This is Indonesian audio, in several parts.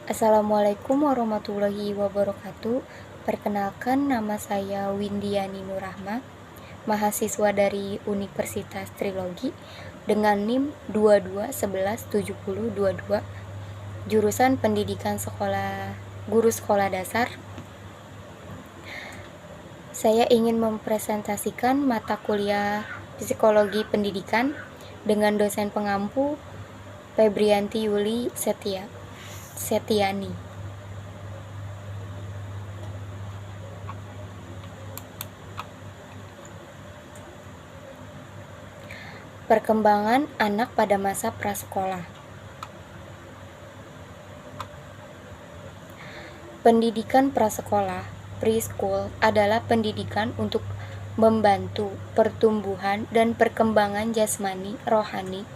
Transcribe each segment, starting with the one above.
Assalamualaikum warahmatullahi wabarakatuh. Perkenalkan, nama saya Windiani Nurrahma, mahasiswa dari Universitas Trilogi dengan NIM 22117022, jurusan Pendidikan Guru Sekolah Dasar. Saya ingin mempresentasikan mata kuliah Psikologi Pendidikan dengan dosen pengampu Febrianti Yuli Setiani. Perkembangan anak pada masa prasekolah. Pendidikan prasekolah, preschool, adalah pendidikan untuk membantu pertumbuhan dan perkembangan jasmani, rohani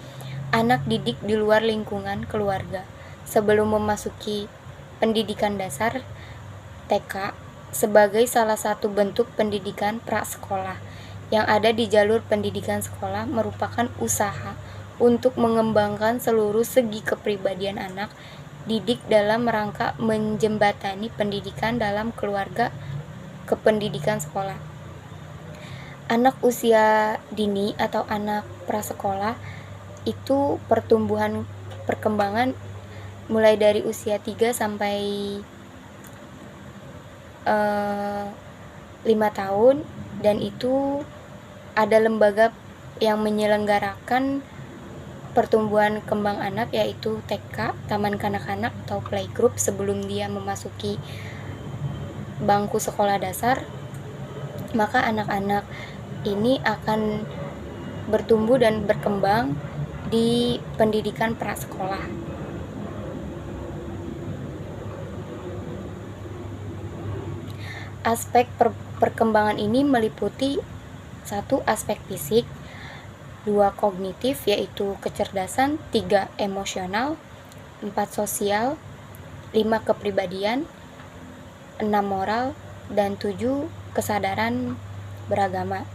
anak didik di luar lingkungan keluarga sebelum memasuki pendidikan dasar TK sebagai salah satu bentuk pendidikan prasekolah yang ada di jalur pendidikan sekolah merupakan usaha untuk mengembangkan seluruh segi kepribadian anak didik dalam rangka menjembatani pendidikan dalam keluarga ke pendidikan sekolah. Anak usia dini atau anak prasekolah itu perkembangan mulai dari usia 3 sampai 5 tahun, dan itu ada lembaga yang menyelenggarakan pertumbuhan kembang anak, yaitu TK, Taman Kanak-kanak atau playgroup, sebelum dia memasuki bangku sekolah dasar. Maka anak-anak ini akan bertumbuh dan berkembang di pendidikan prasekolah. Aspek perkembangan ini meliputi 1. Aspek fisik, 2. Kognitif, yaitu kecerdasan, 3. Emosional, 4. Sosial, 5. Kepribadian, 6. Moral, dan 7. Kesadaran beragama.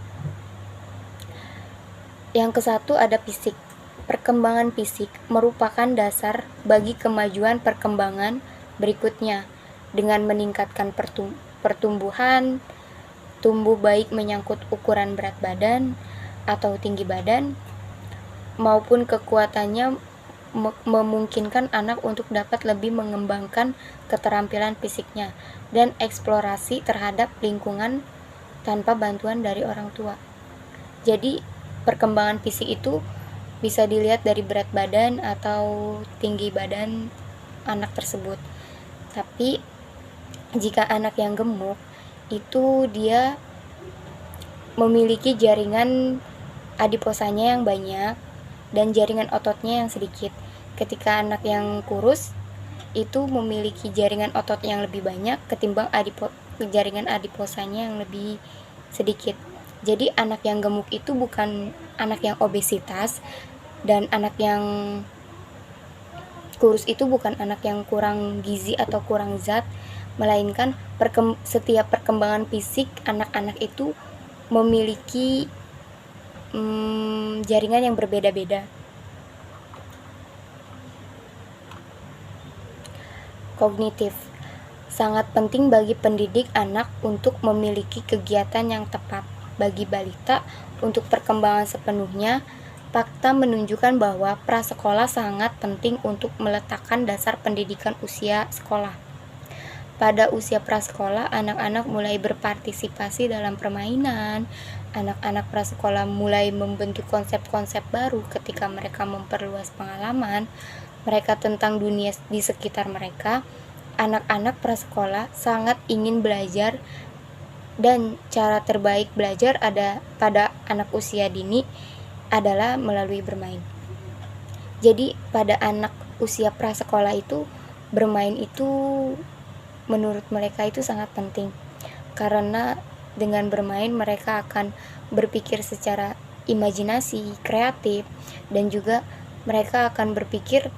Yang ke-1 ada fisik. Perkembangan fisik merupakan dasar bagi kemajuan perkembangan berikutnya dengan meningkatkan pertumbuhan, tumbuh baik menyangkut ukuran berat badan atau tinggi badan, maupun kekuatannya memungkinkan anak untuk dapat lebih mengembangkan keterampilan fisiknya dan eksplorasi terhadap lingkungan tanpa bantuan dari orang tua. Jadi perkembangan fisik itu bisa dilihat dari berat badan atau tinggi badan anak tersebut. Tapi jika anak yang gemuk itu dia memiliki jaringan adiposanya yang banyak dan jaringan ototnya yang sedikit. Ketika anak yang kurus itu memiliki jaringan otot yang lebih banyak ketimbang jaringan adiposanya yang lebih sedikit. Jadi anak yang gemuk itu bukan anak yang obesitas, dan anak yang kurus itu bukan anak yang kurang gizi atau kurang zat, melainkan setiap perkembangan fisik anak-anak itu memiliki jaringan yang berbeda-beda. Kognitif sangat penting bagi pendidik anak untuk memiliki kegiatan yang tepat. Bagi balita, untuk perkembangan sepenuhnya, fakta menunjukkan bahwa prasekolah sangat penting untuk meletakkan dasar pendidikan usia sekolah. Pada usia prasekolah, anak-anak mulai berpartisipasi dalam permainan. Anak-anak prasekolah mulai membentuk konsep-konsep baru ketika mereka memperluas pengalaman mereka tentang dunia di sekitar mereka. Anak-anak prasekolah sangat ingin belajar, dan cara terbaik belajar pada anak usia dini adalah melalui bermain. Jadi pada anak usia prasekolah itu, bermain itu menurut mereka itu sangat penting, karena dengan bermain mereka akan berpikir secara imajinasi, kreatif, dan juga mereka akan berpikir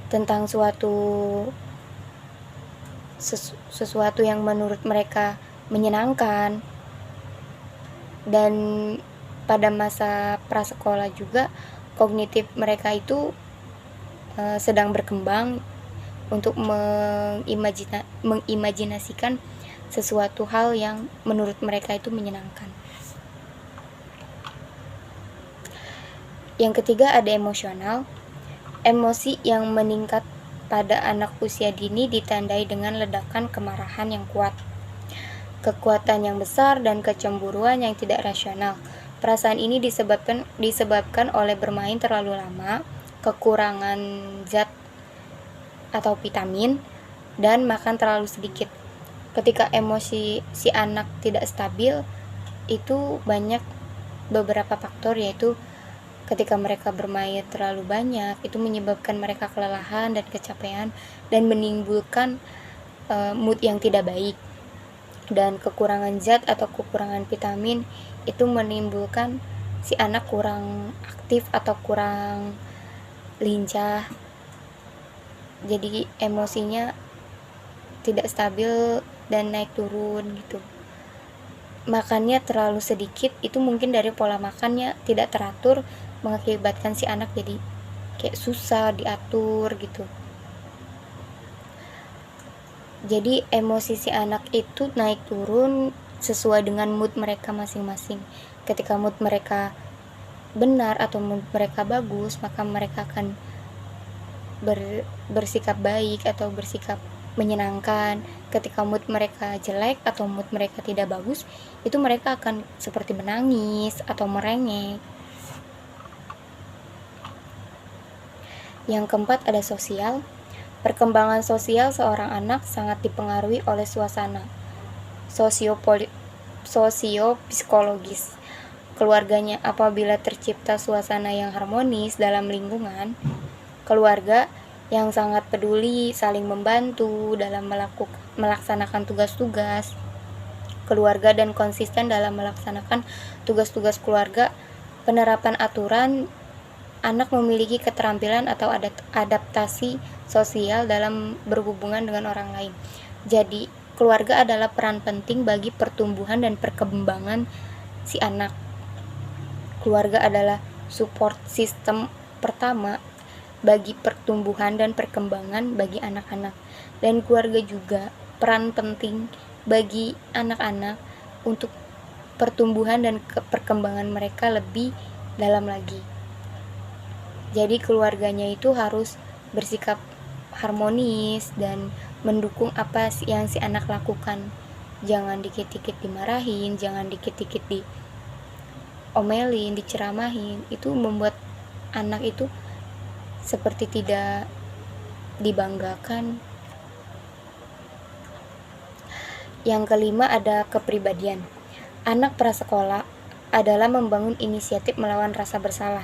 tentang sesuatu yang menurut mereka menyenangkan. Dan pada masa prasekolah juga kognitif mereka itu sedang berkembang untuk mengimajinasikan sesuatu hal yang menurut mereka itu menyenangkan. Yang ketiga ada emosional. Emosi yang meningkat pada anak usia dini ditandai dengan ledakan kemarahan yang kuat, kekuatan yang besar, dan kecemburuan yang tidak rasional. Perasaan ini disebabkan oleh bermain terlalu lama, kekurangan zat atau vitamin, dan makan terlalu sedikit. Ketika emosi si anak tidak stabil, itu banyak beberapa faktor, yaitu ketika mereka bermain terlalu banyak, itu menyebabkan mereka kelelahan dan kecapean dan menimbulkan mood yang tidak baik. Dan kekurangan zat atau kekurangan vitamin itu menimbulkan si anak kurang aktif atau kurang lincah. Jadi emosinya tidak stabil dan naik turun gitu. Makannya terlalu sedikit, itu mungkin dari pola makannya tidak teratur, mengakibatkan si anak jadi kayak susah diatur gitu. Jadi emosi si anak itu naik turun sesuai dengan mood mereka masing-masing. Ketika mood mereka benar atau mood mereka bagus, maka mereka akan bersikap baik atau bersikap menyenangkan. Ketika mood mereka jelek atau mood mereka tidak bagus, itu mereka akan seperti menangis atau merengek. Yang keempat ada sosial. Perkembangan sosial seorang anak sangat dipengaruhi oleh suasana sosio-psikologis keluarganya. Apabila tercipta suasana yang harmonis dalam lingkungan keluarga yang sangat peduli, saling membantu dalam melaksanakan tugas-tugas keluarga dan konsisten dalam melaksanakan tugas-tugas keluarga, penerapan aturan, anak memiliki keterampilan atau adaptasi sosial dalam berhubungan dengan orang lain. Jadi, keluarga adalah peran penting bagi pertumbuhan dan perkembangan si anak. Keluarga adalah support system pertama bagi pertumbuhan dan perkembangan bagi anak-anak. Dan keluarga juga peran penting bagi anak-anak untuk pertumbuhan dan perkembangan mereka lebih dalam lagi. Jadi keluarganya itu harus bersikap harmonis dan mendukung apa yang si anak lakukan. Jangan dikit-dikit dimarahin, jangan dikit-dikit diomelin, diceramahin. Itu membuat anak itu seperti tidak dibanggakan. Yang kelima ada kepribadian. Anak prasekolah adalah membangun inisiatif melawan rasa bersalah.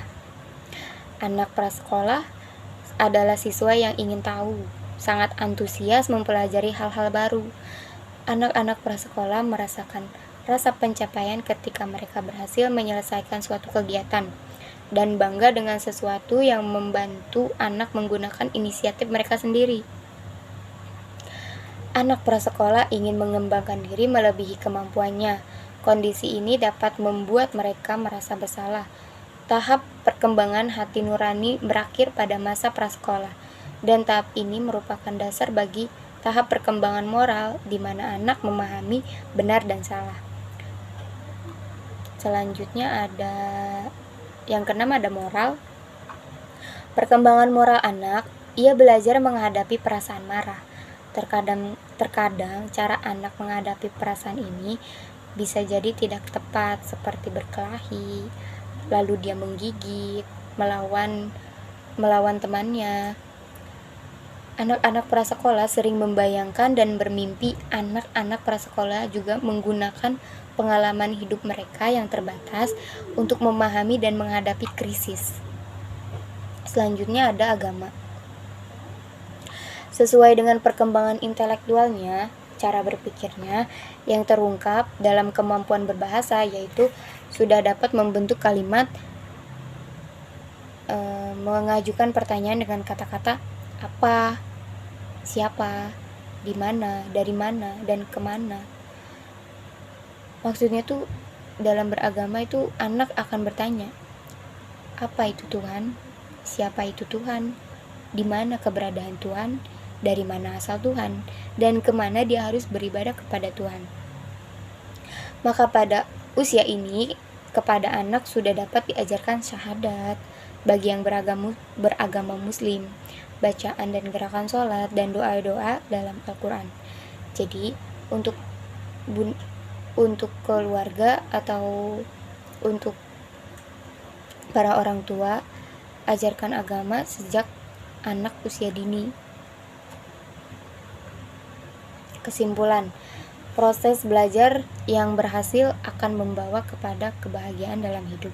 Anak prasekolah adalah siswa yang ingin tahu, sangat antusias mempelajari hal-hal baru. Anak-anak prasekolah merasakan rasa pencapaian ketika mereka berhasil menyelesaikan suatu kegiatan dan bangga dengan sesuatu yang membantu anak menggunakan inisiatif mereka sendiri. Anak prasekolah ingin mengembangkan diri melebihi kemampuannya. Kondisi ini dapat membuat mereka merasa bersalah. Tahap perkembangan hati nurani berakhir pada masa prasekolah, dan tahap ini merupakan dasar bagi tahap perkembangan moral di mana anak memahami benar dan salah. Selanjutnya ada yang keenam ada moral. Perkembangan moral anak, ia belajar menghadapi perasaan marah. Terkadang cara anak menghadapi perasaan ini bisa jadi tidak tepat, seperti berkelahi, lalu dia menggigit, melawan temannya. Anak-anak prasekolah sering membayangkan dan bermimpi. Anak-anak prasekolah juga menggunakan pengalaman hidup mereka yang terbatas untuk memahami dan menghadapi krisis. Selanjutnya ada agama. Sesuai dengan perkembangan intelektualnya, cara berpikirnya yang terungkap dalam kemampuan berbahasa, yaitu sudah dapat membentuk kalimat, mengajukan pertanyaan dengan kata-kata apa, siapa, di mana, dari mana, dan kemana. Maksudnya tuh dalam beragama itu anak akan bertanya, apa itu Tuhan, siapa itu Tuhan, di mana keberadaan Tuhan, dari mana asal Tuhan, dan kemana dia harus beribadah kepada Tuhan. Maka pada usia ini, kepada anak sudah dapat diajarkan syahadat bagi yang beragama muslim, bacaan dan gerakan sholat, dan doa-doa dalam Al-Quran. Jadi untuk keluarga atau untuk para orang tua, ajarkan agama sejak anak usia dini. Kesimpulan, proses belajar yang berhasil akan membawa kepada kebahagiaan dalam hidup.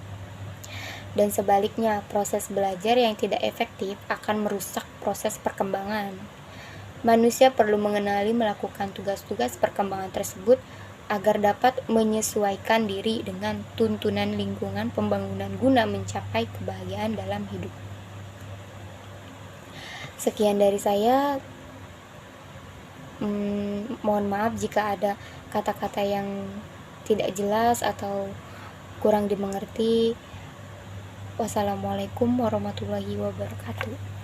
Dan sebaliknya, proses belajar yang tidak efektif akan merusak proses perkembangan. Manusia perlu mengenali melakukan tugas-tugas perkembangan tersebut agar dapat menyesuaikan diri dengan tuntunan lingkungan pembangunan guna mencapai kebahagiaan dalam hidup. Sekian dari saya. Mohon maaf jika ada kata-kata yang tidak jelas atau kurang dimengerti. Wassalamualaikum warahmatullahi wabarakatuh.